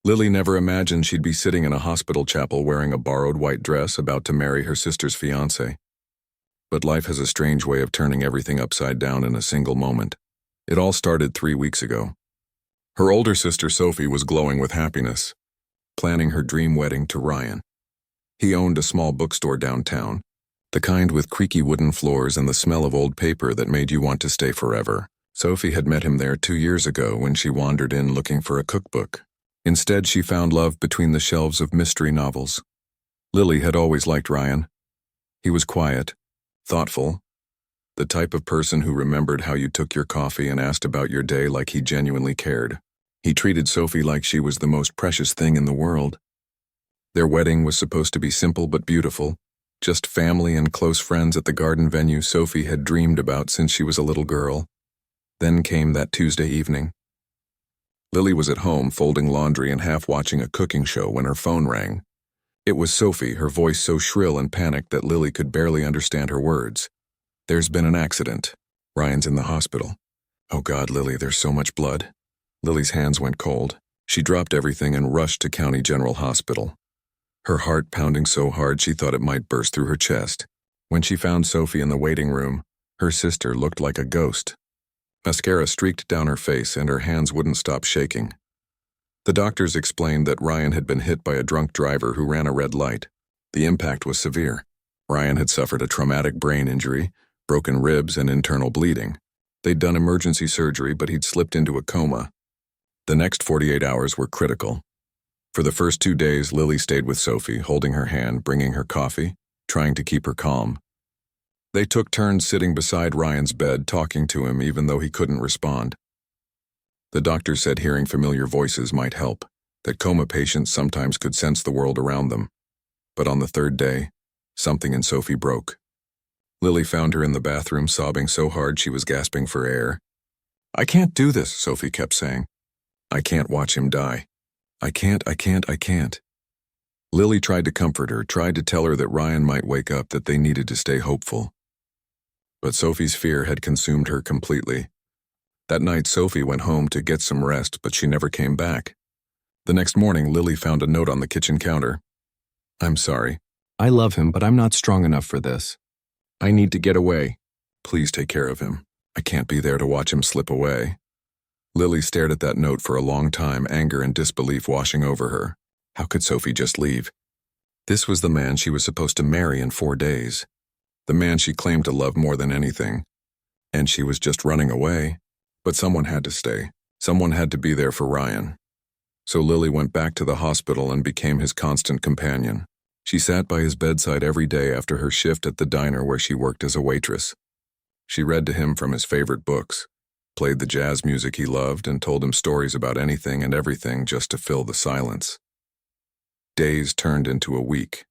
Lily never imagined she'd be sitting in a hospital chapel wearing a borrowed white dress about to marry her sister's fiancé. But life has a strange way of turning everything upside down in a single moment. It all started 3 weeks ago. Her older sister Sophie was glowing with happiness, planning her dream wedding to Ryan. He owned a small bookstore downtown, the kind with creaky wooden floors and the smell of old paper that made you want to stay forever. Sophie had met him there 2 years ago when she wandered in looking for a cookbook. Instead, she found love between the shelves of mystery novels. Lily had always liked Ryan. He was quiet, thoughtful, the type of person who remembered how you took your coffee and asked about your day like he genuinely cared. He treated Sophie like she was the most precious thing in the world. Their wedding was supposed to be simple but beautiful, just family and close friends at the garden venue Sophie had dreamed about since she was a little girl. Then came that Tuesday evening. Lily was at home folding laundry and half watching a cooking show when her phone rang. It was Sophie, her voice so shrill and panicked that Lily could barely understand her words. "There's been an accident. Ryan's in the hospital." "Oh God, Lily, there's so much blood." Lily's hands went cold. She dropped everything and rushed to County General Hospital, her heart pounding so hard she thought it might burst through her chest. When she found Sophie in the waiting room, her sister looked like a ghost. Mascara streaked down her face and her hands wouldn't stop shaking. The doctors explained that Ryan had been hit by a drunk driver who ran a red light. The impact was severe. Ryan had suffered a traumatic brain injury, broken ribs, and internal bleeding. They'd done emergency surgery, but he'd slipped into a coma. The next 48 hours were critical. For the first 2 days, Lily stayed with Sophie, holding her hand, bringing her coffee, trying to keep her calm. They took turns sitting beside Ryan's bed, talking to him even though he couldn't respond. The doctor said hearing familiar voices might help, that coma patients sometimes could sense the world around them. But on the 3rd day, something in Sophie broke. Lily found her in the bathroom sobbing so hard she was gasping for air. "I can't do this," Sophie kept saying. "I can't watch him die. I can't. Lily tried to comfort her, tried to tell her that Ryan might wake up, that they needed to stay hopeful. But Sophie's fear had consumed her completely. That night, Sophie went home to get some rest, but she never came back. The next morning, Lily found a note on the kitchen counter. "I'm sorry. I love him, but I'm not strong enough for this. I need to get away. Please take care of him. I can't be there to watch him slip away." Lily stared at that note for a long time, anger and disbelief washing over her. How could Sophie just leave? This was the man she was supposed to marry in 4 days. The man she claimed to love more than anything. And she was just running away. But someone had to stay. Someone had to be there for Ryan. So Lily went back to the hospital and became his constant companion. She sat by his bedside every day after her shift at the diner where she worked as a waitress. She read to him from his favorite books, played the jazz music he loved, and told him stories about anything and everything just to fill the silence. Days turned into a week.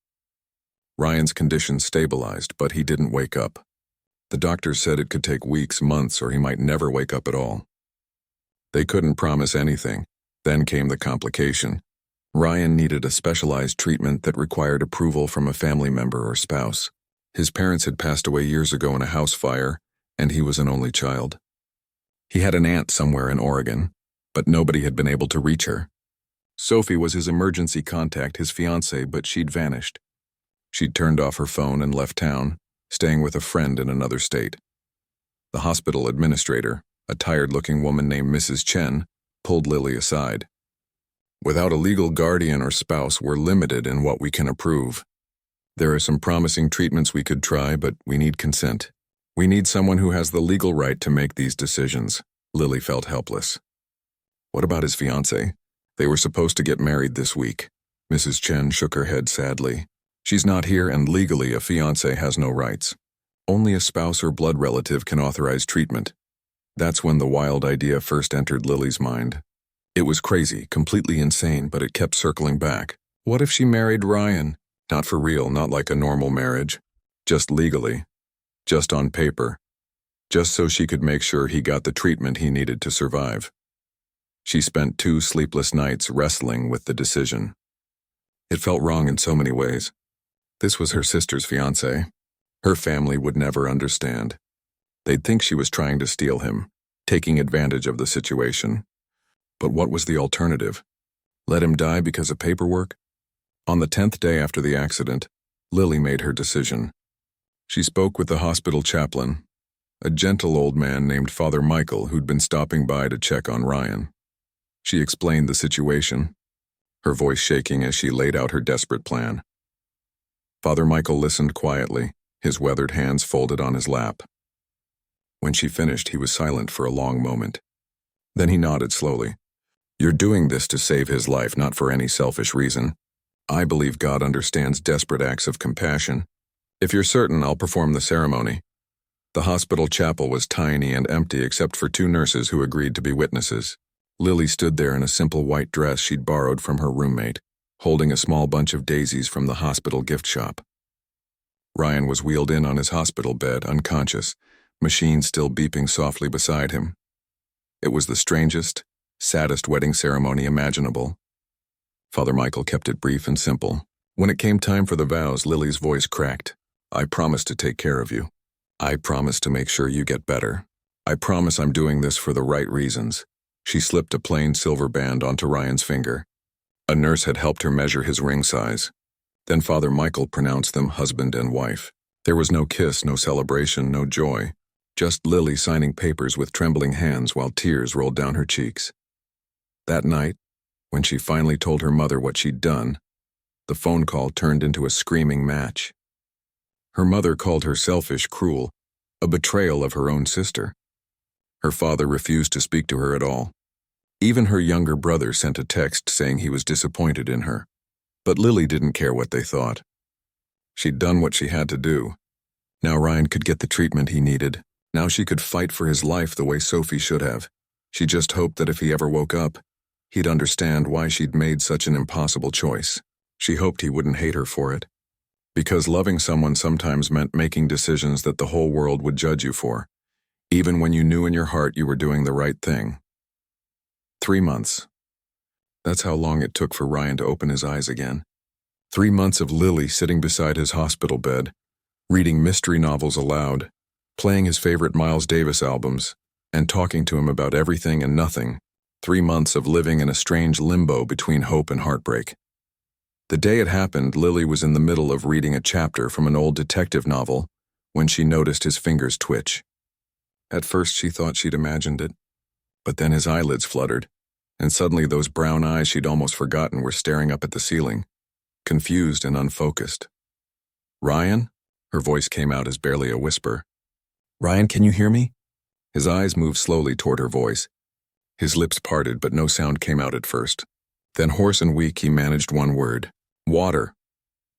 Ryan's condition stabilized, but he didn't wake up. The doctors said it could take weeks, months, or he might never wake up at all. They couldn't promise anything. Then came the complication. Ryan needed a specialized treatment that required approval from a family member or spouse. His parents had passed away years ago in a house fire, and he was an only child. He had an aunt somewhere in Oregon, but nobody had been able to reach her. Sophie was his emergency contact, his fiancée, but she'd vanished. She'd turned off her phone and left town, staying with a friend in another state. The hospital administrator, a tired-looking woman named Mrs. Chen, pulled Lily aside. "Without a legal guardian or spouse, we're limited in what we can approve. There are some promising treatments we could try, but we need consent. We need someone who has the legal right to make these decisions." Lily felt helpless. What about his fiancée? They were supposed to get married this week. Mrs. Chen shook her head sadly. "She's not here, and legally a fiancé has no rights. Only a spouse or blood relative can authorize treatment." That's when the wild idea first entered Lily's mind. It was crazy, completely insane, but it kept circling back. What if she married Ryan? Not for real, not like a normal marriage. Just legally. Just on paper. Just so she could make sure he got the treatment he needed to survive. She spent 2 sleepless nights wrestling with the decision. It felt wrong in so many ways. This was her sister's fiancé. Her family would never understand. They'd think she was trying to steal him, taking advantage of the situation. But what was the alternative? Let him die because of paperwork? On the 10th day after the accident, Lily made her decision. She spoke with the hospital chaplain, a gentle old man named Father Michael who'd been stopping by to check on Ryan. She explained the situation, her voice shaking as she laid out her desperate plan. Father Michael listened quietly, his weathered hands folded on his lap. When she finished, he was silent for a long moment. Then he nodded slowly. You're doing this to save his life, not for any selfish reason. I believe God understands desperate acts of compassion. If you're certain, I'll perform the ceremony. The hospital chapel was tiny and empty except for 2 nurses who agreed to be witnesses. Lily stood there in a simple white dress she'd borrowed from her roommate, holding a small bunch of daisies from the hospital gift shop. Ryan was wheeled in on his hospital bed, unconscious, machine still beeping softly beside him. It was the strangest, saddest wedding ceremony imaginable. Father Michael kept it brief and simple. When it came time for the vows, Lily's voice cracked. I promise to take care of you. I promise to make sure you get better. I promise I'm doing this for the right reasons. She slipped a plain silver band onto Ryan's finger. A nurse had helped her measure his ring size. Then Father Michael pronounced them husband and wife. There was no kiss, no celebration, no joy. Just Lily signing papers with trembling hands while tears rolled down her cheeks. That night, when she finally told her mother what she'd done, the phone call turned into a screaming match. Her mother called her selfish, cruel, a betrayal of her own sister. Her father refused to speak to her at all. Even her younger brother sent a text saying he was disappointed in her. But Lily didn't care what they thought. She'd done what she had to do. Now Ryan could get the treatment he needed. Now she could fight for his life the way Sophie should have. She just hoped that if he ever woke up, he'd understand why she'd made such an impossible choice. She hoped he wouldn't hate her for it. Because loving someone sometimes meant making decisions that the whole world would judge you for, even when you knew in your heart you were doing the right thing. 3 months. That's how long it took for Ryan to open his eyes again. 3 months of Lily sitting beside his hospital bed, reading mystery novels aloud, playing his favorite Miles Davis albums, and talking to him about everything and nothing. 3 months of living in a strange limbo between hope and heartbreak. The day it happened, Lily was in the middle of reading a chapter from an old detective novel when she noticed his fingers twitch. At first she thought she'd imagined it, but then his eyelids fluttered, and suddenly those brown eyes she'd almost forgotten were staring up at the ceiling, confused and unfocused. Ryan? Her voice came out as barely a whisper. Ryan, can you hear me? His eyes moved slowly toward her voice. His lips parted, but no sound came out at first. Then, hoarse and weak, he managed one word. Water.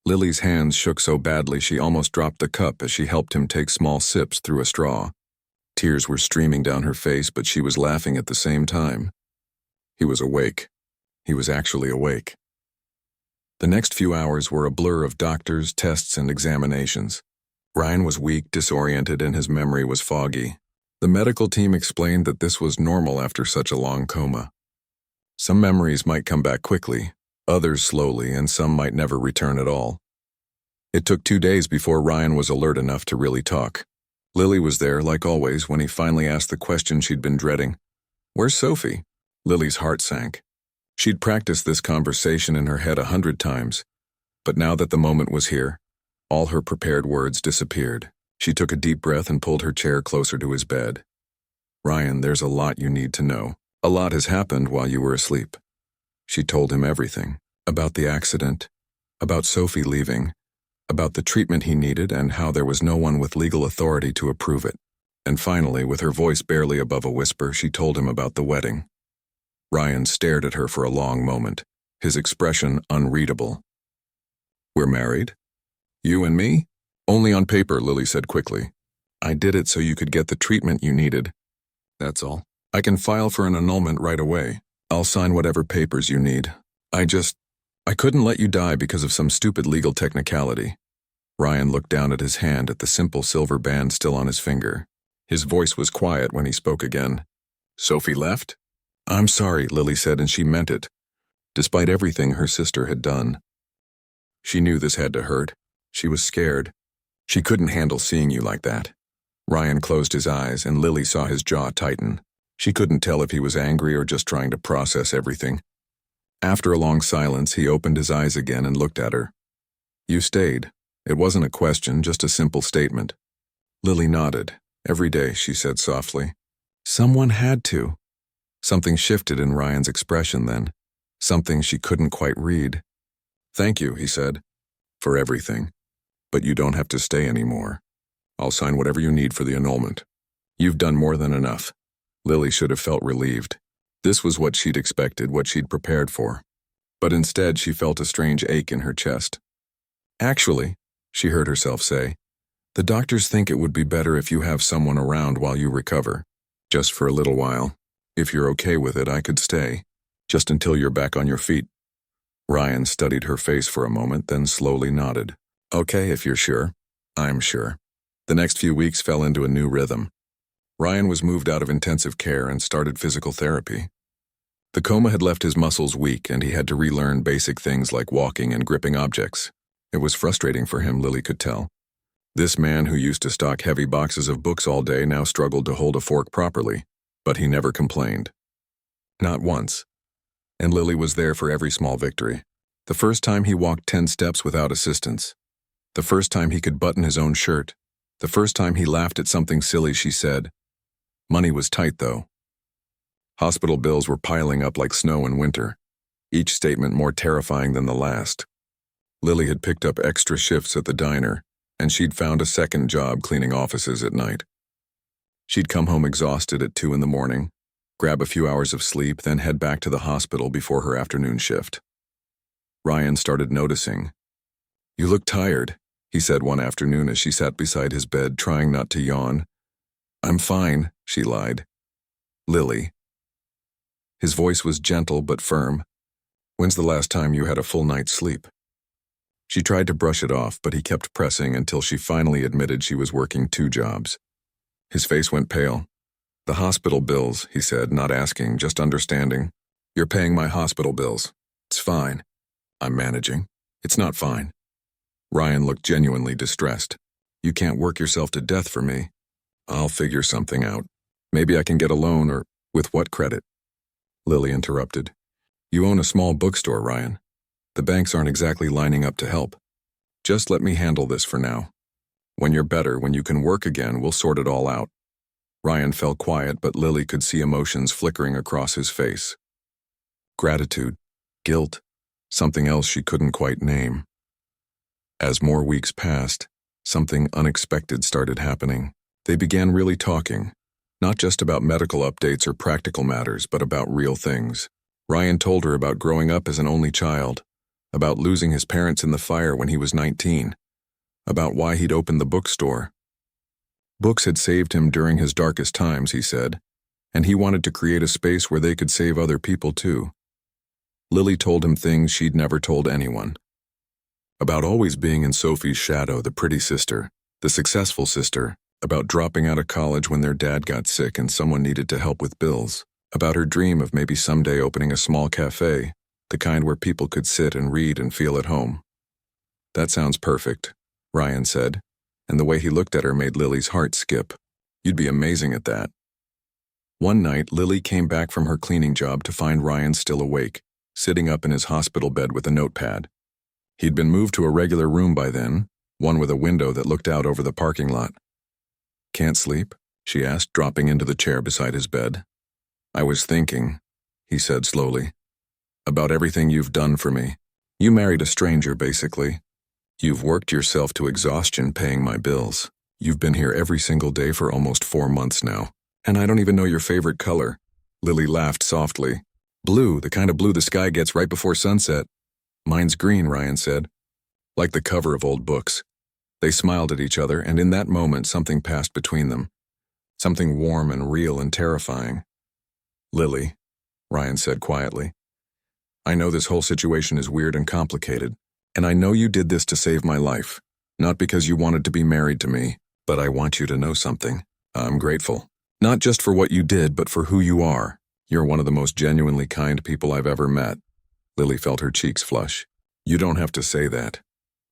Lily's hands shook so badly she almost dropped the cup as she helped him take small sips through a straw. Tears were streaming down her face, but she was laughing at the same time. He was awake. He was actually awake. The next few hours were a blur of doctors, tests, and examinations. Ryan was weak, disoriented, and his memory was foggy. The medical team explained that this was normal after such a long coma. Some memories might come back quickly, others slowly, and some might never return at all. It took 2 days before Ryan was alert enough to really talk. Lily was there, like always, when he finally asked the question she'd been dreading. Where's Sophie? Lily's heart sank. She'd practiced this conversation in her head 100 times, but now that the moment was here, all her prepared words disappeared. She took a deep breath and pulled her chair closer to his bed. Ryan, there's a lot you need to know. A lot has happened while you were asleep. She told him everything. About the accident, about Sophie leaving, about the treatment he needed and how there was no one with legal authority to approve it. And finally, with her voice barely above a whisper, she told him about the wedding. Ryan stared at her for a long moment, his expression unreadable. We're married? You and me? Only on paper, Lily said quickly. I did it so you could get the treatment you needed. That's all. I can file for an annulment right away. I'll sign whatever papers you need. I couldn't let you die because of some stupid legal technicality. Ryan looked down at his hand at the simple silver band still on his finger. His voice was quiet when he spoke again. Sophie left? I'm sorry, Lily said, and she meant it, despite everything her sister had done. She knew this had to hurt. She was scared. She couldn't handle seeing you like that. Ryan closed his eyes, and Lily saw his jaw tighten. She couldn't tell if he was angry or just trying to process everything. After a long silence, he opened his eyes again and looked at her. "You stayed." It wasn't a question, just a simple statement. Lily nodded. "Every day," she said softly. "Someone had to." Something shifted in Ryan's expression then. Something she couldn't quite read. "Thank you," he said, "for everything. But you don't have to stay anymore. I'll sign whatever you need for the annulment. You've done more than enough." Lily should have felt relieved. This was what she'd expected, what she'd prepared for. But instead, she felt a strange ache in her chest. "Actually," she heard herself say, "the doctors think it would be better if you have someone around while you recover. Just for a little while. If you're okay with it, I could stay. Just until you're back on your feet." Ryan studied her face for a moment, then slowly nodded. "Okay, if you're sure." "I'm sure." The next few weeks fell into a new rhythm. Ryan was moved out of intensive care and started physical therapy. The coma had left his muscles weak, and he had to relearn basic things like walking and gripping objects. It was frustrating for him, Lily could tell. This man who used to stock heavy boxes of books all day now struggled to hold a fork properly, but he never complained. Not once. And Lily was there for every small victory. The first time he walked 10 steps without assistance. The first time he could button his own shirt. The first time he laughed at something silly she said. Money was tight, though. Hospital bills were piling up like snow in winter, each statement more terrifying than the last. Lily had picked up extra shifts at the diner, and she'd found a second job cleaning offices at night. She'd come home exhausted at 2 in the morning, grab a few hours of sleep, then head back to the hospital before her afternoon shift. Ryan started noticing. "You look tired," he said one afternoon as she sat beside his bed, trying not to yawn. "I'm fine," she lied. "Lily." His voice was gentle but firm. "When's the last time you had a full night's sleep?" She tried to brush it off, but he kept pressing until she finally admitted she was working 2 jobs. His face went pale. "The hospital bills," he said, not asking, just understanding. "You're paying my hospital bills. It's fine. I'm managing. It's not fine." Ryan looked genuinely distressed. "You can't work yourself to death for me. I'll figure something out. Maybe I can get a loan, or with what credit?" Lily interrupted. "You own a small bookstore, Ryan. The banks aren't exactly lining up to help. Just let me handle this for now. When you're better, when you can work again, we'll sort it all out." Ryan fell quiet, but Lily could see emotions flickering across his face. Gratitude, guilt, something else she couldn't quite name. As more weeks passed, something unexpected started happening. They began really talking, not just about medical updates or practical matters, but about real things. Ryan told her about growing up as an only child, about losing his parents in the fire when he was 19, about why he'd opened the bookstore. Books had saved him during his darkest times, he said, and he wanted to create a space where they could save other people too. Lily told him things she'd never told anyone. About always being in Sophie's shadow, the pretty sister, the successful sister, about dropping out of college when their dad got sick and someone needed to help with bills, about her dream of maybe someday opening a small cafe, the kind where people could sit and read and feel at home. "That sounds perfect," Ryan said, and the way he looked at her made Lily's heart skip. "You'd be amazing at that." One night, Lily came back from her cleaning job to find Ryan still awake, sitting up in his hospital bed with a notepad. He'd been moved to a regular room by then, one with a window that looked out over the parking lot. "Can't sleep?" she asked, dropping into the chair beside his bed. "I was thinking," he said slowly, "about everything you've done for me. You married a stranger, basically. You've worked yourself to exhaustion paying my bills. You've been here every single day for almost 4 months now. And I don't even know your favorite color." Lily laughed softly. "Blue, the kind of blue the sky gets right before sunset." "Mine's green," Ryan said. "Like the cover of old books." They smiled at each other, and in that moment something passed between them. Something warm and real and terrifying. "Lily," Ryan said quietly, "I know this whole situation is weird and complicated, and I know you did this to save my life, not because you wanted to be married to me, but I want you to know something. I'm grateful. Not just for what you did, but for who you are. You're one of the most genuinely kind people I've ever met." Lily felt her cheeks flush. "You don't have to say that.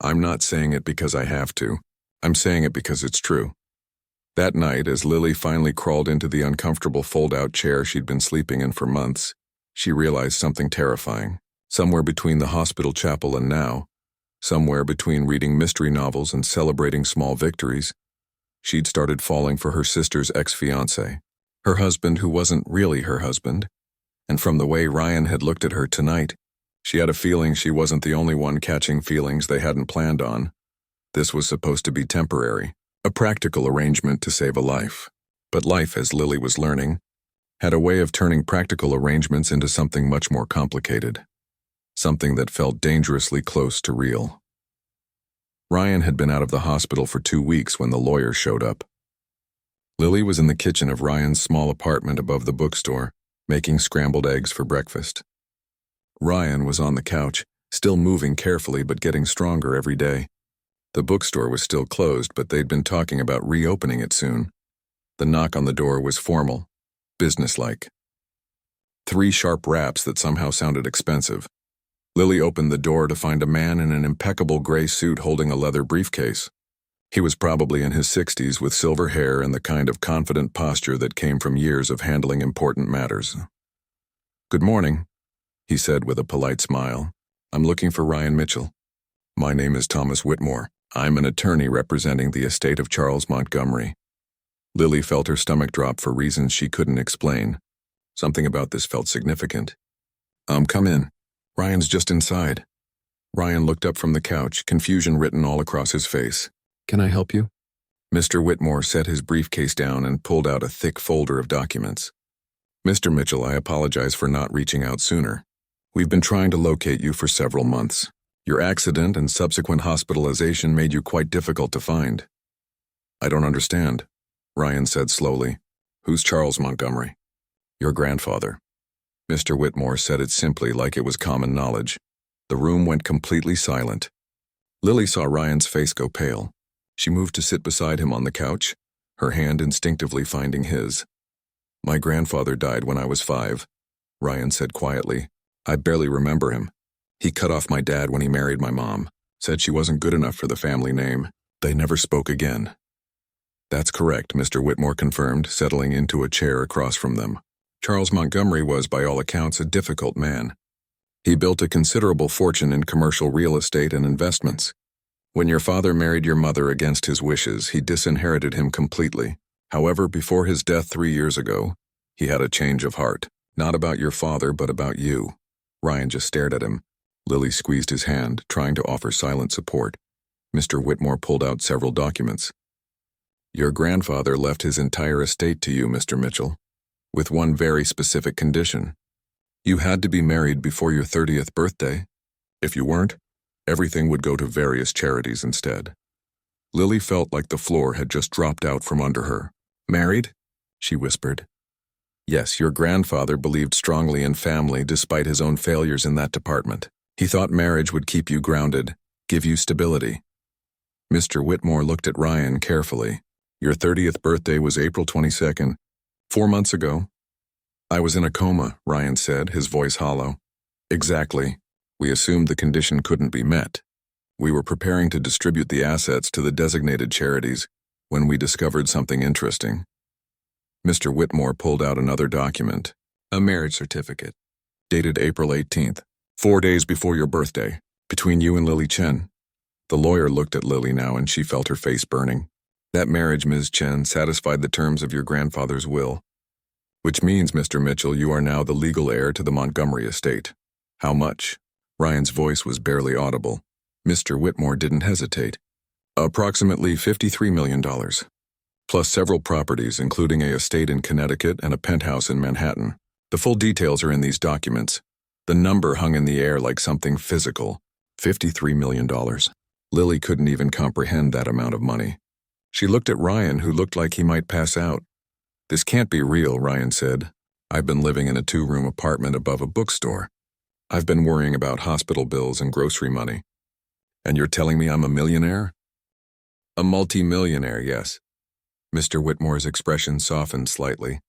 I'm not saying it because I have to. I'm saying it because it's true." That night, as Lily finally crawled into the uncomfortable fold-out chair she'd been sleeping in for months, she realized something terrifying. Somewhere between the hospital chapel and now, somewhere between reading mystery novels and celebrating small victories, she'd started falling for her sister's ex-fiancé, her husband who wasn't really her husband, and from the way Ryan had looked at her tonight, she had a feeling she wasn't the only one catching feelings they hadn't planned on. This was supposed to be temporary, a practical arrangement to save a life. But life, as Lily was learning, had a way of turning practical arrangements into something much more complicated, something that felt dangerously close to real. Ryan had been out of the hospital for 2 weeks when the lawyer showed up. Lily was in the kitchen of Ryan's small apartment above the bookstore, making scrambled eggs for breakfast. Ryan was on the couch, still moving carefully but getting stronger every day. The bookstore was still closed, but they'd been talking about reopening it soon. The knock on the door was formal, businesslike. 3 sharp raps that somehow sounded expensive. Lily opened the door to find a man in an impeccable gray suit holding a leather briefcase. He was probably in his 60s with silver hair and the kind of confident posture that came from years of handling important matters. "Good morning," he said with a polite smile. "I'm looking for Ryan Mitchell. My name is Thomas Whitmore. I'm an attorney representing the estate of Charles Montgomery." Lily felt her stomach drop for reasons she couldn't explain. Something about this felt significant. Come in. Ryan's just inside." Ryan looked up from the couch, confusion written all across his face. "Can I help you?" Mr. Whitmore set his briefcase down and pulled out a thick folder of documents. "Mr. Mitchell, I apologize for not reaching out sooner. We've been trying to locate you for several months. Your accident and subsequent hospitalization made you quite difficult to find." "I don't understand," Ryan said slowly. "Who's Charles Montgomery?" "Your grandfather." Mr. Whitmore said it simply, like it was common knowledge. The room went completely silent. Lily saw Ryan's face go pale. She moved to sit beside him on the couch, her hand instinctively finding his. "My grandfather died when I was 5, Ryan said quietly. "I barely remember him. He cut off my dad when he married my mom, said she wasn't good enough for the family name. They never spoke again." "That's correct," Mr. Whitmore confirmed, settling into a chair across from them. "Charles Montgomery was, by all accounts, a difficult man. He built a considerable fortune in commercial real estate and investments. When your father married your mother against his wishes, he disinherited him completely. However, before his death 3 years ago, he had a change of heart. Not about your father, but about you." Ryan just stared at him. Lily squeezed his hand, trying to offer silent support. Mr. Whitmore pulled out several documents. "Your grandfather left his entire estate to you, Mr. Mitchell, with one very specific condition. You had to be married before your 30th birthday. If you weren't, everything would go to various charities instead." Lily felt like the floor had just dropped out from under her. "Married?" she whispered. "Yes, your grandfather believed strongly in family despite his own failures in that department. He thought marriage would keep you grounded, give you stability." Mr. Whitmore looked at Ryan carefully. "Your 30th birthday was April 22nd, 4 months ago." "I was in a coma," Ryan said, his voice hollow. "Exactly. We assumed the condition couldn't be met. We were preparing to distribute the assets to the designated charities when we discovered something interesting." Mr. Whitmore pulled out another document, a marriage certificate, dated April 18th, 4 days before your birthday, between you and Lily Chen. The lawyer looked at Lily now and she felt her face burning. "That marriage, Ms. Chen, satisfied the terms of your grandfather's will. Which means, Mr. Mitchell, you are now the legal heir to the Montgomery estate." "How much?" Ryan's voice was barely audible. Mr. Whitmore didn't hesitate. "Approximately $53 million, plus several properties, including a estate in Connecticut and a penthouse in Manhattan. The full details are in these documents." The number hung in the air like something physical. $53 million. Lily couldn't even comprehend that amount of money. She looked at Ryan, who looked like he might pass out. "This can't be real," Ryan said. "I've been living in a 2-room apartment above a bookstore. I've been worrying about hospital bills and grocery money. And you're telling me I'm a millionaire?" "A multi-millionaire, yes." Mr. Whitmore's expression softened slightly.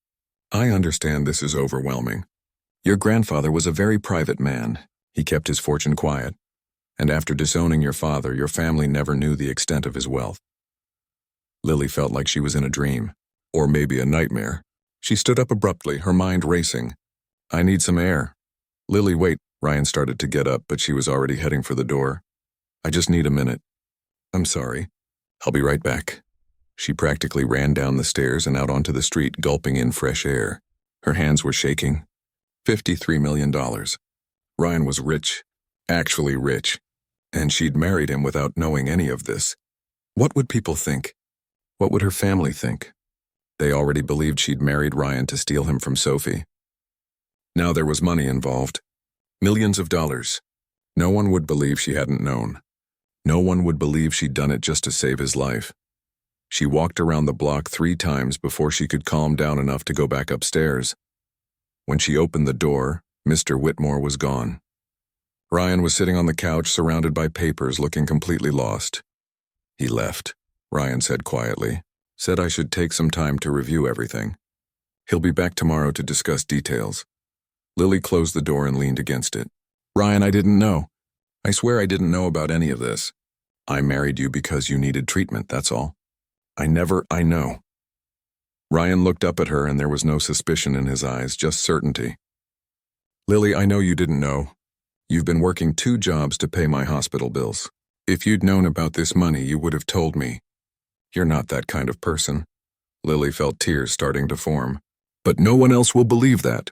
"I understand this is overwhelming. Your grandfather was a very private man. He kept his fortune quiet. And after disowning your father, your family never knew the extent of his wealth." Lily felt like she was in a dream, or maybe a nightmare. She stood up abruptly, her mind racing. "I need some air." "Lily, wait," Ryan started to get up, but she was already heading for the door. I just need a minute. I'm sorry. I'll be right back. She practically ran down the stairs and out onto the street, gulping in fresh air. Her hands were shaking. $53 million. Ryan was rich, actually rich, and she'd married him without knowing any of this. What would people think? What would her family think? They already believed she'd married Ryan to steal him from Sophie. Now there was money involved. Millions of dollars. No one would believe she hadn't known. No one would believe she'd done it just to save his life. She walked around the block 3 times before she could calm down enough to go back upstairs. When she opened the door, Mr. Whitmore was gone. Ryan was sitting on the couch surrounded by papers, looking completely lost. He left, Ryan said quietly. Said I should take some time to review everything. He'll be back tomorrow to discuss details. Lily closed the door and leaned against it. Ryan, I didn't know. I swear I didn't know about any of this. I married you because you needed treatment, that's all. I know. Ryan looked up at her and there was no suspicion in his eyes, just certainty. Lily, I know you didn't know. You've been working 2 jobs to pay my hospital bills. If you'd known about this money, you would have told me. You're not that kind of person. Lily felt tears starting to form. But no one else will believe that.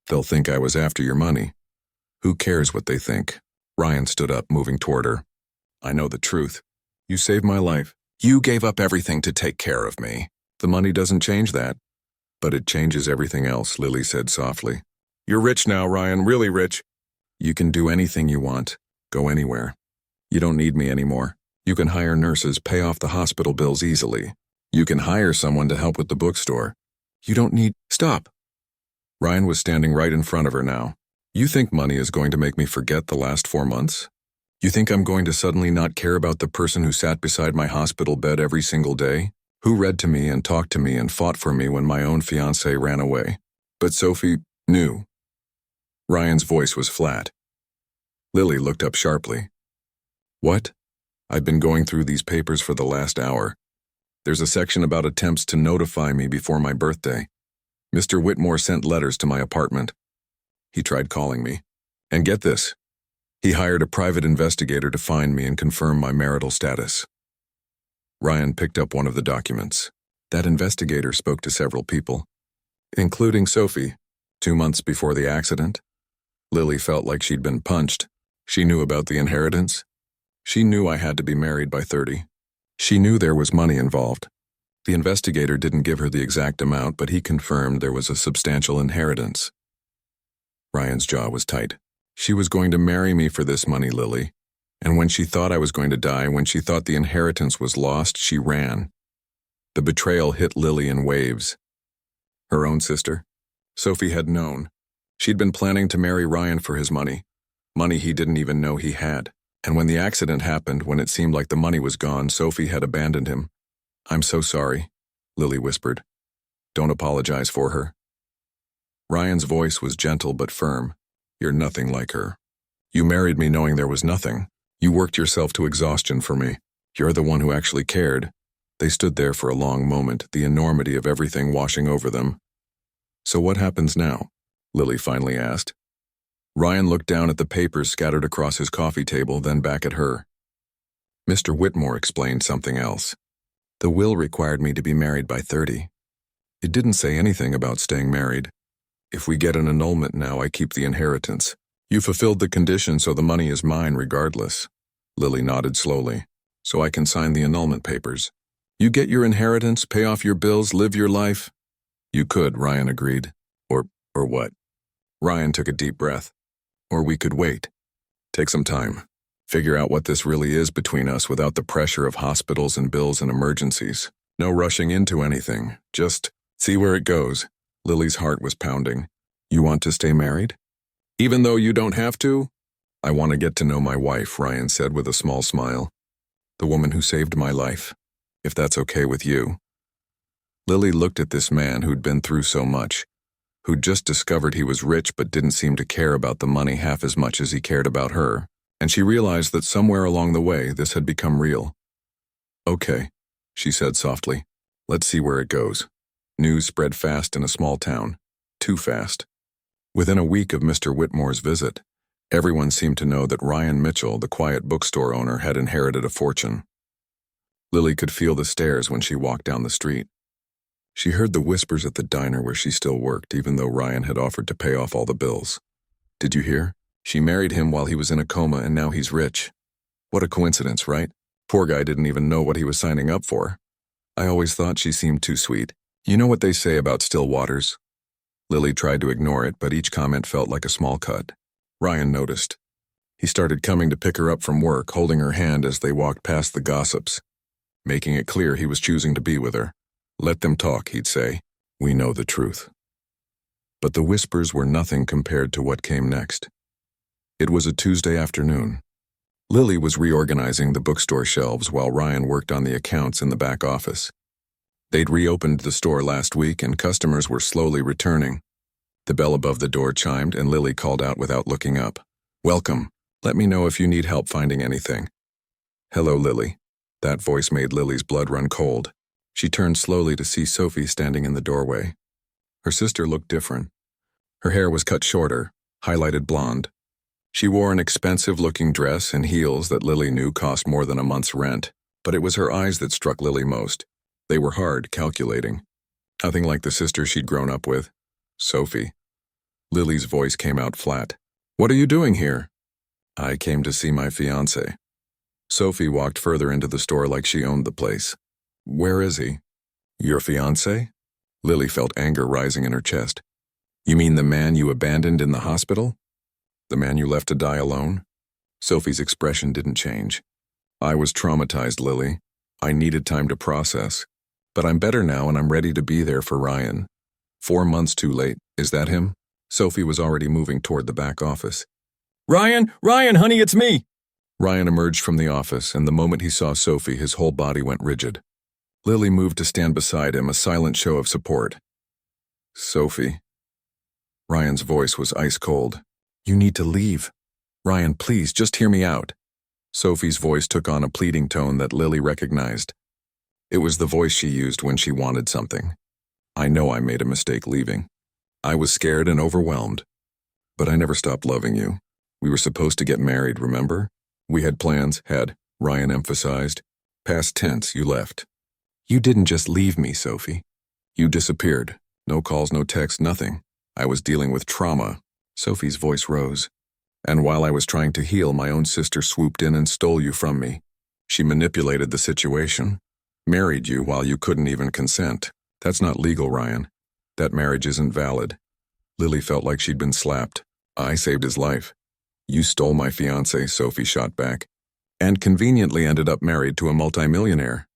They'll think I was after your money. Who cares what they think? Ryan stood up, moving toward her. I know the truth. You saved my life. You gave up everything to take care of me. The money doesn't change that. But it changes everything else, Lily said softly. You're rich now, Ryan, really rich. You can do anything you want. Go anywhere. You don't need me anymore. You can hire nurses, pay off the hospital bills easily. You can hire someone to help with the bookstore. You don't need— Stop! Ryan was standing right in front of her now. You think money is going to make me forget the last 4 months? You think I'm going to suddenly not care about the person who sat beside my hospital bed every single day? Who read to me and talked to me and fought for me when my own fiancé ran away? But Sophie knew. Ryan's voice was flat. Lily looked up sharply. What? I've been going through these papers for the last hour. There's a section about attempts to notify me before my birthday. Mr. Whitmore sent letters to my apartment. He tried calling me. And get this. He hired a private investigator to find me and confirm my marital status. Ryan picked up one of the documents. That investigator spoke to several people, including Sophie, 2 months before the accident. Lily felt like she'd been punched. She knew about the inheritance. She knew I had to be married by 30. She knew there was money involved. The investigator didn't give her the exact amount, but he confirmed there was a substantial inheritance. Ryan's jaw was tight. She was going to marry me for this money, Lily. And when she thought I was going to die, when she thought the inheritance was lost, she ran. The betrayal hit Lily in waves. Her own sister? Sophie had known. She'd been planning to marry Ryan for his money. Money he didn't even know he had. And when the accident happened, when it seemed like the money was gone, Sophie had abandoned him. I'm so sorry, Lily whispered. Don't apologize for her. Ryan's voice was gentle but firm. You're nothing like her. You married me knowing there was nothing. You worked yourself to exhaustion for me. You're the one who actually cared. They stood there for a long moment, the enormity of everything washing over them. So what happens now? Lily finally asked. Ryan looked down at the papers scattered across his coffee table, then back at her. Mr. Whitmore explained something else. The will required me to be married by 30. It didn't say anything about staying married. If we get an annulment now, I keep the inheritance. You fulfilled the condition, so the money is mine regardless. Lily nodded slowly. So I can sign the annulment papers. You get your inheritance, pay off your bills, live your life? You could, Ryan agreed. Or what? Ryan took a deep breath. Or we could wait. Take some time. Figure out what this really is between us without the pressure of hospitals and bills and emergencies. No rushing into anything. Just see where it goes. Lily's heart was pounding. You want to stay married? Even though you don't have to? I want to get to know my wife, Ryan said with a small smile. The woman who saved my life. If that's okay with you. Lily looked at this man who'd been through so much, who'd just discovered he was rich but didn't seem to care about the money half as much as he cared about her, and she realized that somewhere along the way this had become real. Okay, she said softly. Let's see where it goes. News spread fast in a small town. Too fast. Within a week of Mr. Whitmore's visit, Everyone seemed to know that Ryan Mitchell, the quiet bookstore owner, had inherited a fortune. Lily could feel the stares when she walked down the street. She heard the whispers at the diner where she still worked, even though Ryan had offered to pay off all the bills. Did you hear? She married him while he was in a coma and now he's rich. What a coincidence, right? Poor guy didn't even know what he was signing up for. I always thought she seemed too sweet. You know what they say about still waters? Lily tried to ignore it, but each comment felt like a small cut. Ryan noticed. He started coming to pick her up from work, holding her hand as they walked past the gossips, making it clear he was choosing to be with her. Let them talk, he'd say. We know the truth. But the whispers were nothing compared to what came next. It was a Tuesday afternoon. Lily was reorganizing the bookstore shelves while Ryan worked on the accounts in the back office. They'd reopened the store last week and customers were slowly returning. The bell above the door chimed and Lily called out without looking up. Welcome. Let me know if you need help finding anything. Hello, Lily. That voice made Lily's blood run cold. She turned slowly to see Sophie standing in the doorway. Her sister looked different. Her hair was cut shorter, highlighted blonde. She wore an expensive-looking dress and heels that Lily knew cost more than a month's rent, but it was her eyes that struck Lily most. They were hard, calculating. Nothing like the sister she'd grown up with. Sophie. Lily's voice came out flat. What are you doing here? I came to see my fiancé. Sophie walked further into the store like she owned the place. Where is he? Your fiancé? Lily felt anger rising in her chest. You mean the man you abandoned in the hospital? The man you left to die alone? Sophie's expression didn't change. I was traumatized, Lily. I needed time to process. But I'm better now and I'm ready to be there for Ryan. 4 months too late. Is that him? Sophie was already moving toward the back office. Ryan, honey, it's me! Ryan emerged from the office, and the moment he saw Sophie, his whole body went rigid. Lily moved to stand beside him, a silent show of support. Sophie. Ryan's voice was ice cold. You need to leave. Ryan, please, just hear me out. Sophie's voice took on a pleading tone that Lily recognized. It was the voice she used when she wanted something. I know I made a mistake leaving. I was scared and overwhelmed. But I never stopped loving you. We were supposed to get married, remember? We had plans, Ryan emphasized. Past tense, you left. You didn't just leave me, Sophie. You disappeared. No calls, no texts, nothing. I was dealing with trauma. Sophie's voice rose. And while I was trying to heal, my own sister swooped in and stole you from me. She manipulated the situation. Married you while you couldn't even consent. That's not legal, Ryan. That marriage isn't valid. Lily felt like she'd been slapped. I saved his life. You stole my fiancé, Sophie shot back. And conveniently ended up married to a multimillionaire.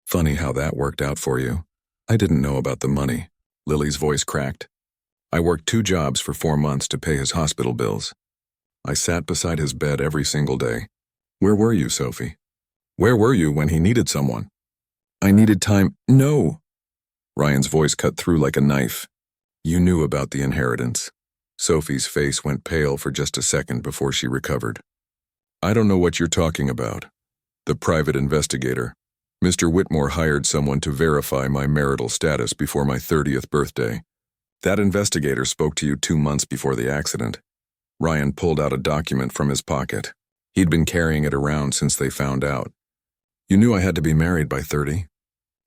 Funny how that worked out for you. I didn't know about the money. Lily's voice cracked. I worked 2 jobs for 4 months to pay his hospital bills. I sat beside his bed every single day. Where were you, Sophie? Where were you when he needed someone? I needed time. No. Ryan's voice cut through like a knife. You knew about the inheritance. Sophie's face went pale for just a second before she recovered. I don't know what you're talking about. The private investigator. Mr. Whitmore hired someone to verify my marital status before my 30th birthday. That investigator spoke to you 2 months before the accident. Ryan pulled out a document from his pocket. He'd been carrying it around since they found out. You knew I had to be married by 30.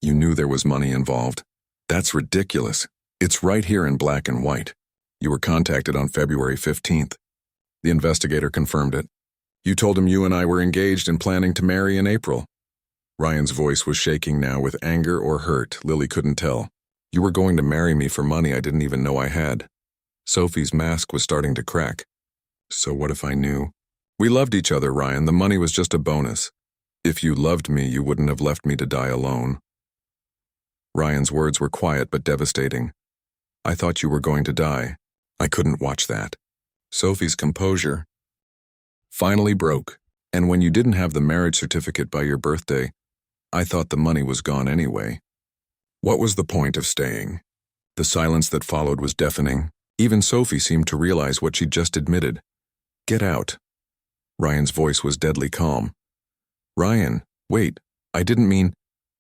You knew there was money involved. That's ridiculous. It's right here in black and white. You were contacted on February 15th. The investigator confirmed it. You told him you and I were engaged and planning to marry in April. Ryan's voice was shaking now with anger or hurt. Lily couldn't tell. You were going to marry me for money I didn't even know I had. Sophie's mask was starting to crack. So what if I knew? We loved each other, Ryan. The money was just a bonus. If you loved me, you wouldn't have left me to die alone. Ryan's words were quiet but devastating. I thought you were going to die. I couldn't watch that. Sophie's composure finally broke, and when you didn't have the marriage certificate by your birthday, I thought the money was gone anyway. What was the point of staying? The silence that followed was deafening. Even Sophie seemed to realize what she'd just admitted. Get out. Ryan's voice was deadly calm. Ryan, wait, I didn't mean...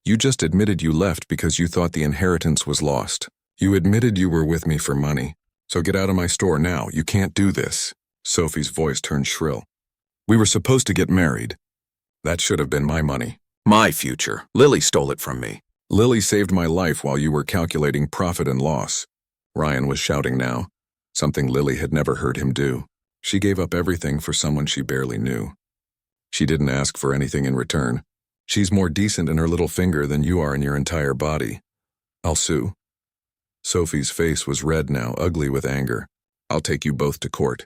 You just admitted you left because you thought the inheritance was lost. You admitted you were with me for money. So get out of my store now. You can't do this. Sophie's voice turned shrill. We were supposed to get married. That should have been my money. My future. Lily stole it from me. Lily saved my life while you were calculating profit and loss. Ryan was shouting now, something Lily had never heard him do. She gave up everything for someone she barely knew. She didn't ask for anything in return. She's more decent in her little finger than you are in your entire body. I'll sue. Sophie's face was red now, ugly with anger. I'll take you both to court.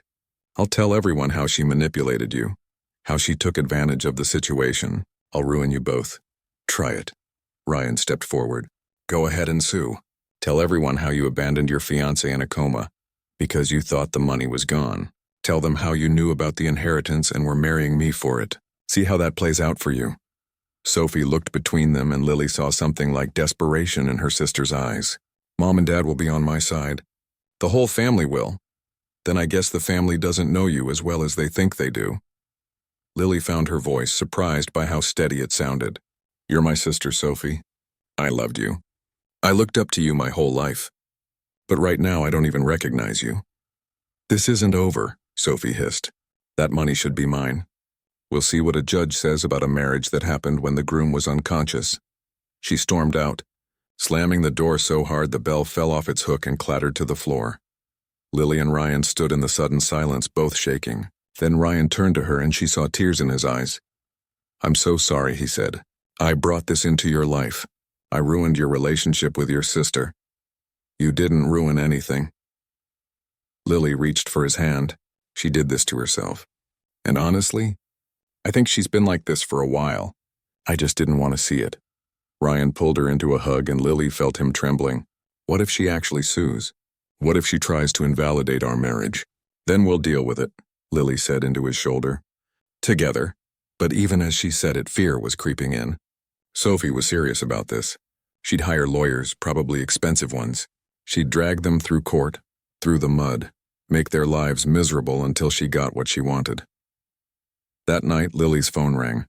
I'll tell everyone how she manipulated you, how she took advantage of the situation. I'll ruin you both. Try it. Ryan stepped forward. Go ahead and sue. Tell everyone how you abandoned your fiancé in a coma because you thought the money was gone. Tell them how you knew about the inheritance and were marrying me for it. See how that plays out for you. Sophie looked between them and Lily saw something like desperation in her sister's eyes. Mom and Dad will be on my side. The whole family will. Then I guess the family doesn't know you as well as they think they do. Lily found her voice, surprised by how steady it sounded. You're my sister, Sophie. I loved you. I looked up to you my whole life. But right now I don't even recognize you. This isn't over, Sophie hissed. That money should be mine. We'll see what a judge says about a marriage that happened when the groom was unconscious. She stormed out, slamming the door so hard the bell fell off its hook and clattered to the floor. Lily and Ryan stood in the sudden silence, both shaking. Then Ryan turned to her and she saw tears in his eyes. I'm so sorry, he said. I brought this into your life. I ruined your relationship with your sister. You didn't ruin anything. Lily reached for his hand. She did this to herself. And honestly, I think she's been like this for a while. I just didn't want to see it. Ryan pulled her into a hug and Lily felt him trembling. What if she actually sues? What if she tries to invalidate our marriage? Then we'll deal with it, Lily said into his shoulder. Together. But even as she said it, fear was creeping in. Sophie was serious about this. She'd hire lawyers, probably expensive ones. She'd drag them through court, through the mud, make their lives miserable until she got what she wanted. That night, Lily's phone rang.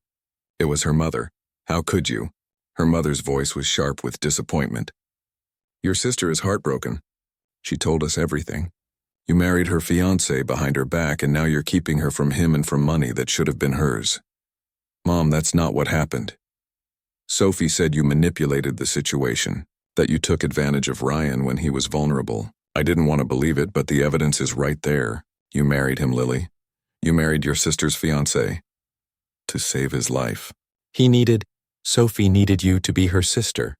It was her mother. How could you? Her mother's voice was sharp with disappointment. Your sister is heartbroken. She told us everything. You married her fiancé behind her back and now you're keeping her from him and from money that should have been hers. Mom, that's not what happened. Sophie said you manipulated the situation, that you took advantage of Ryan when he was vulnerable. I didn't want to believe it, but the evidence is right there. You married him, Lily. You married your sister's fiancé. To save his life. Sophie needed you to be her sister.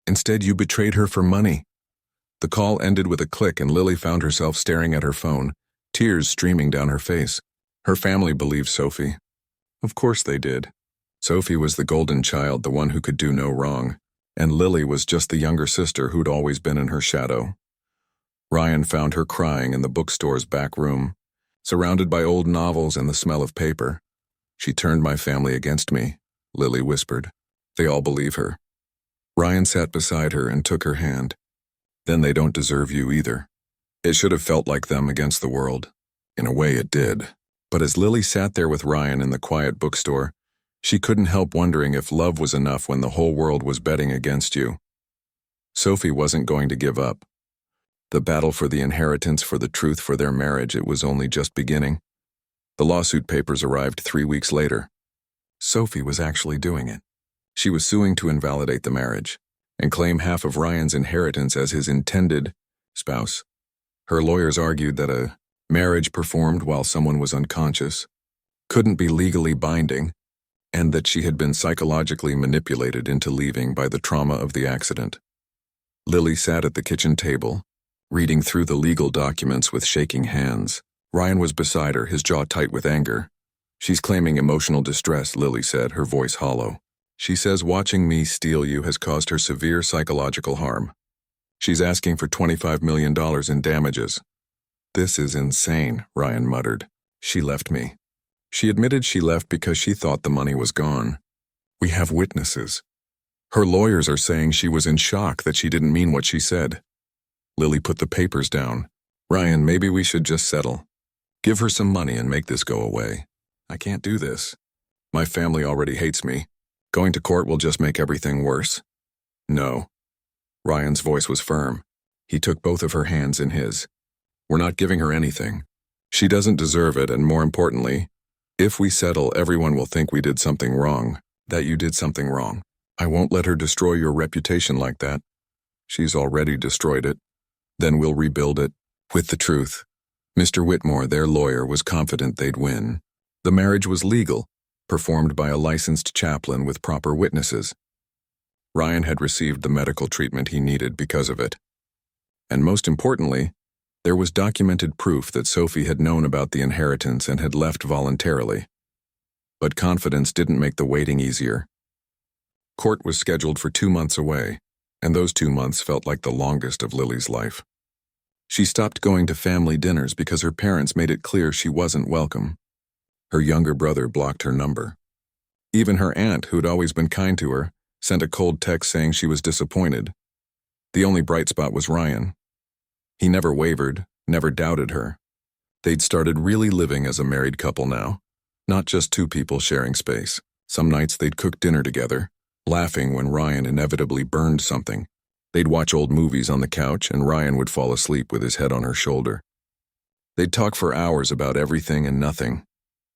Instead, you betrayed her for money. The call ended with a click and Lily found herself staring at her phone, tears streaming down her face. Her family believed Sophie. Of course they did. Sophie was the golden child, the one who could do no wrong, and Lily was just the younger sister who'd always been in her shadow. Ryan found her crying in the bookstore's back room, surrounded by old novels and the smell of paper. She turned my family against me, Lily whispered. They all believe her. Ryan sat beside her and took her hand. Then they don't deserve you either. It should have felt like them against the world. In a way it did. But as Lily sat there with Ryan in the quiet bookstore, she couldn't help wondering if love was enough when the whole world was betting against you. Sophie wasn't going to give up. The battle for the inheritance, for the truth, for their marriage, it was only just beginning. The lawsuit papers arrived 3 weeks later. Sophie was actually doing it. She was suing to invalidate the marriage and claim half of Ryan's inheritance as his intended spouse. Her lawyers argued that a marriage performed while someone was unconscious couldn't be legally binding, and that she had been psychologically manipulated into leaving by the trauma of the accident. Lily sat at the kitchen table, reading through the legal documents with shaking hands. Ryan was beside her, his jaw tight with anger. She's claiming emotional distress, Lily said, her voice hollow. She says watching me steal you has caused her severe psychological harm. She's asking for $25 million in damages. This is insane, Ryan muttered. She left me. She admitted she left because she thought the money was gone. We have witnesses. Her lawyers are saying she was in shock, that she didn't mean what she said. Lily put the papers down. Ryan, maybe we should just settle. Give her some money and make this go away. I can't do this. My family already hates me. Going to court will just make everything worse. No. Ryan's voice was firm. He took both of her hands in his. We're not giving her anything. She doesn't deserve it, and more importantly, if we settle, everyone will think we did something wrong, that you did something wrong. I won't let her destroy your reputation like that. She's already destroyed it. Then we'll rebuild it with the truth. Mr. Whitmore, their lawyer, was confident they'd win. The marriage was legal, performed by a licensed chaplain with proper witnesses. Ryan had received the medical treatment he needed because of it. And most importantly, there was documented proof that Sophie had known about the inheritance and had left voluntarily. But confidence didn't make the waiting easier. Court was scheduled for 2 months away, and those 2 months felt like the longest of Lily's life. She stopped going to family dinners because her parents made it clear she wasn't welcome. Her younger brother blocked her number. Even her aunt, who'd always been kind to her, sent a cold text saying she was disappointed. The only bright spot was Ryan. He never wavered, never doubted her. They'd started really living as a married couple now, not just two people sharing space. Some nights they'd cook dinner together, laughing when Ryan inevitably burned something. They'd watch old movies on the couch, and Ryan would fall asleep with his head on her shoulder. They'd talk for hours about everything and nothing.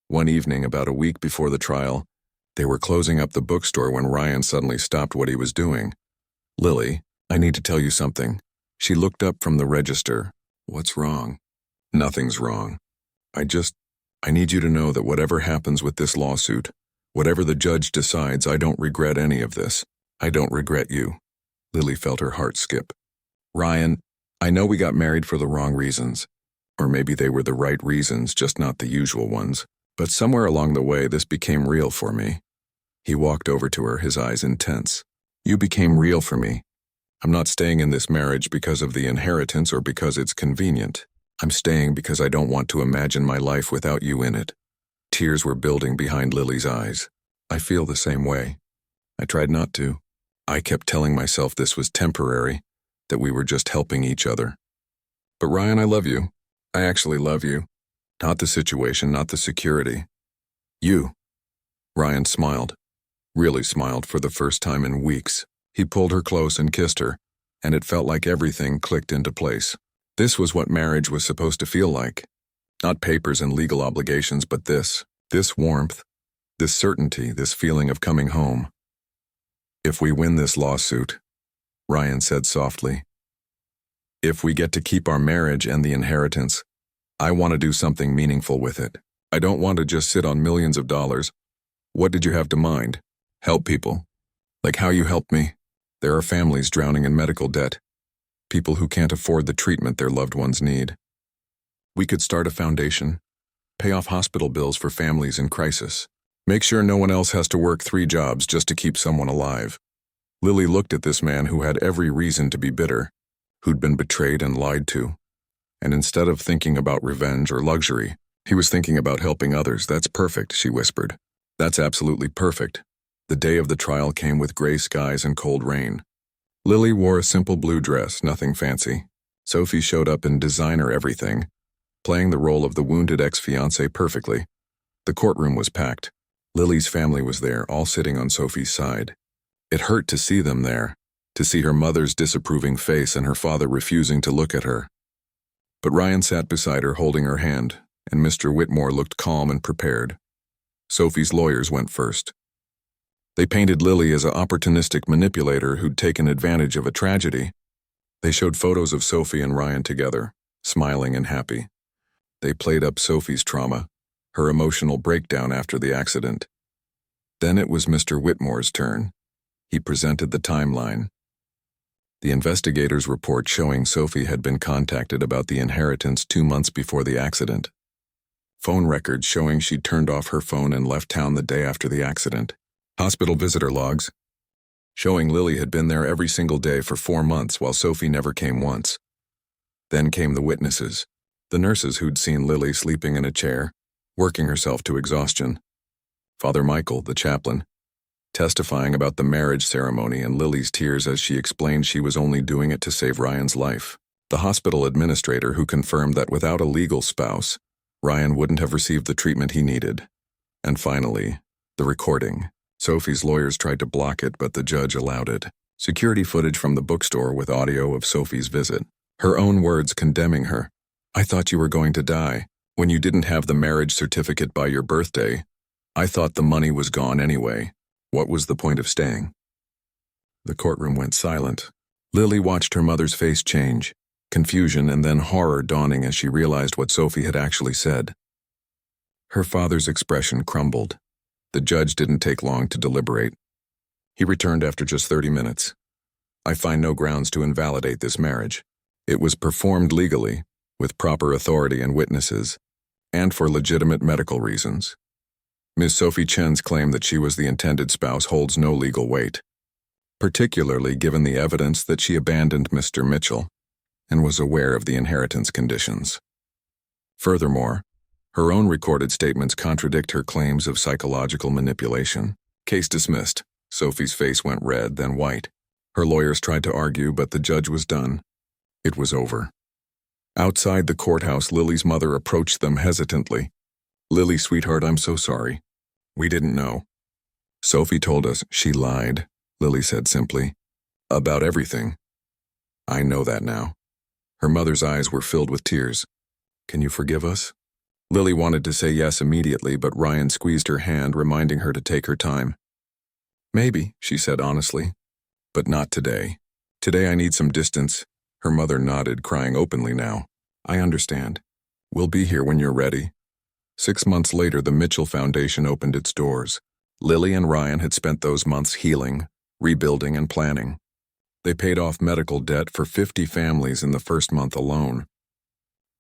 One evening, about a week before the trial, they were closing up the bookstore when Ryan suddenly stopped what he was doing. "Lily, I need to tell you something." She looked up from the register. "What's wrong?" "Nothing's wrong. I need you to know that whatever happens with this lawsuit, whatever the judge decides, I don't regret any of this. I don't regret you." Lily felt her heart skip. "Ryan, I know we got married for the wrong reasons. Or maybe they were the right reasons, just not the usual ones. But somewhere along the way, this became real for me." He walked over to her, his eyes intense. "You became real for me. I'm not staying in this marriage because of the inheritance or because it's convenient. I'm staying because I don't want to imagine my life without you in it." Tears were building behind Lily's eyes. "I feel the same way. I tried not to. I kept telling myself this was temporary, that we were just helping each other. But Ryan, I love you. I actually love you. Not the situation, not the security. You." Ryan smiled. Really smiled for the first time in weeks. He pulled her close and kissed her, and it felt like everything clicked into place. This was what marriage was supposed to feel like. Not papers and legal obligations, but this warmth, this certainty, this feeling of coming home. "If we win this lawsuit," Ryan said softly, "if we get to keep our marriage and the inheritance, I want to do something meaningful with it. I don't want to just sit on millions of dollars. What did you have to mind? Help people. Like how you helped me. There are families drowning in medical debt. People who can't afford the treatment their loved ones need. We could start a foundation, pay off hospital bills for families in crisis. Make sure no one else has to work 3 jobs just to keep someone alive." Lily looked at this man who had every reason to be bitter, who'd been betrayed and lied to. And instead of thinking about revenge or luxury, he was thinking about helping others. "That's perfect," she whispered. "That's absolutely perfect." The day of the trial came with gray skies and cold rain. Lily wore a simple blue dress, nothing fancy. Sophie showed up in designer everything, playing the role of the wounded ex-fiancé perfectly. The courtroom was packed. Lily's family was there, all sitting on Sophie's side. It hurt to see them there, to see her mother's disapproving face and her father refusing to look at her. But Ryan sat beside her, holding her hand, and Mr. Whitmore looked calm and prepared. Sophie's lawyers went first. They painted Lily as an opportunistic manipulator who'd taken advantage of a tragedy. They showed photos of Sophie and Ryan together, smiling and happy. They played up Sophie's trauma, her emotional breakdown after the accident. Then it was Mr. Whitmore's turn. He presented the timeline. The investigator's report showing Sophie had been contacted about the inheritance 2 months before the accident. Phone records showing she'd turned off her phone and left town the day after the accident. Hospital visitor logs showing Lily had been there every single day for 4 months while Sophie never came once. Then came the witnesses, the nurses who'd seen Lily sleeping in a chair, working herself to exhaustion. Father Michael, the chaplain, testifying about the marriage ceremony and Lily's tears as she explained she was only doing it to save Ryan's life. The hospital administrator who confirmed that without a legal spouse, Ryan wouldn't have received the treatment he needed. And finally, the recording. Sophie's lawyers tried to block it, but the judge allowed it. Security footage from the bookstore with audio of Sophie's visit. Her own words condemning her. "I thought you were going to die. When you didn't have the marriage certificate by your birthday, I thought the money was gone anyway. What was the point of staying? The courtroom went silent. Lily watched her mother's face change, confusion and then horror dawning as she realized what Sophie had actually said. Her father's expression crumbled. The judge didn't take long to deliberate. He returned after just 30 minutes. I find no grounds to invalidate this marriage. It was performed legally, with proper authority and witnesses, and for legitimate medical reasons. Ms. Sophie Chen's claim that she was the intended spouse holds no legal weight, particularly given the evidence that she abandoned Mr. Mitchell and was aware of the inheritance conditions. Furthermore, her own recorded statements contradict her claims of psychological manipulation. Case dismissed. Sophie's face went red, then white. Her lawyers tried to argue, but the judge was done. It was over. Outside the courthouse, Lily's mother approached them hesitantly. "Lily, sweetheart, I'm so sorry. We didn't know. Sophie told us." "She lied," Lily said simply. "About everything." "I know that now." Her mother's eyes were filled with tears. "Can you forgive us?" Lily wanted to say yes immediately, but Ryan squeezed her hand, reminding her to take her time. "Maybe," she said honestly, "but not today. Today I need some distance." Her mother nodded, crying openly now. "I understand. We'll be here when you're ready." 6 months later, the Mitchell Foundation opened its doors. Lily and Ryan had spent those months healing, rebuilding, and planning. They paid off medical debt for 50 families in the first month alone.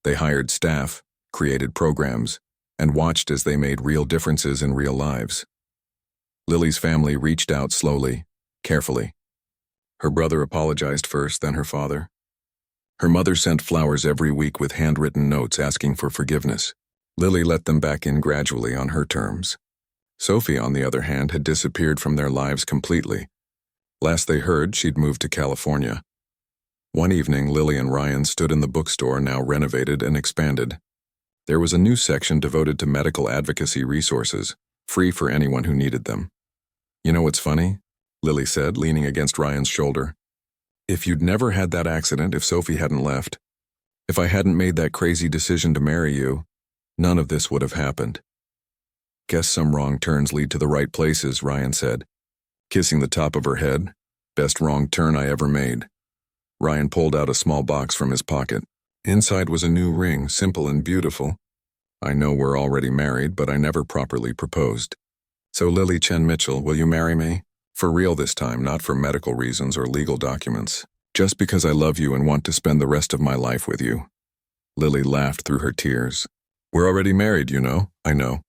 They hired staff, created programs, and watched as they made real differences in real lives. Lily's family reached out slowly, carefully. Her brother apologized first, then her father. Her mother sent flowers every week with handwritten notes asking for forgiveness. Lily let them back in gradually on her terms. Sophie, on the other hand, had disappeared from their lives completely. Last they heard, she'd moved to California. One evening, Lily and Ryan stood in the bookstore, now renovated and expanded. There was a new section devoted to medical advocacy resources, free for anyone who needed them. "You know what's funny?" Lily said, leaning against Ryan's shoulder. "If you'd never had that accident, if Sophie hadn't left, if I hadn't made that crazy decision to marry you, none of this would have happened." "Guess some wrong turns lead to the right places," Ryan said, kissing the top of her head. "Best wrong turn I ever made." Ryan pulled out a small box from his pocket. Inside was a new ring, simple and beautiful. "I know we're already married, but I never properly proposed. So Lily Chen Mitchell, will you marry me? For real this time, not for medical reasons or legal documents. Just because I love you and want to spend the rest of my life with you." Lily laughed through her tears. "We're already married, you know." "I know.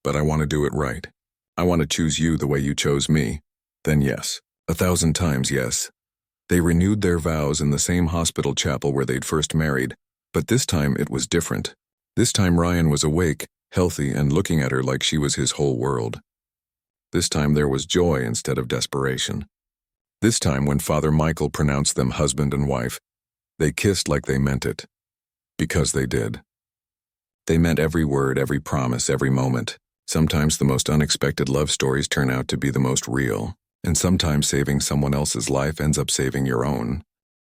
But I want to do it right. I want to choose you the way you chose me." "Then yes. 1,000 times yes." They renewed their vows in the same hospital chapel where they'd first married, but this time it was different. This time Ryan was awake, healthy, and looking at her like she was his whole world. This time there was joy instead of desperation. This time, when Father Michael pronounced them husband and wife, they kissed like they meant it. Because they did. They meant every word, every promise, every moment. Sometimes the most unexpected love stories turn out to be the most real, and sometimes saving someone else's life ends up saving your own.